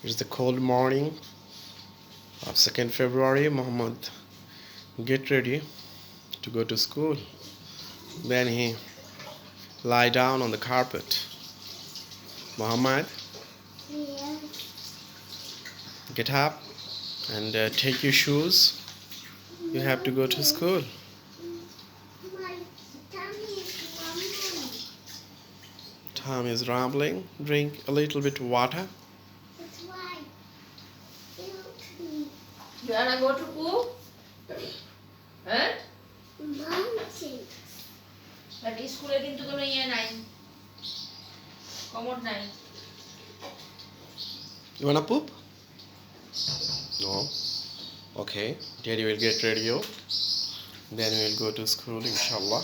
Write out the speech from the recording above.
It's the cold morning of 2nd February. Muhammad get ready to go to school. Then he lie down on the carpet. Muhammad, get up and take your shoes. You have to go to school. My tummy is rumbling. Tom is rambling. Drink a little bit of water. That's why. You You wanna go to school? হ্যাঁ mountain. But স্কুলে কিন্তু কোনো ইয়ে নাই commode নাই You wanna poop? No. Okay. Daddy will get ready. Then we'll go to school, inshallah.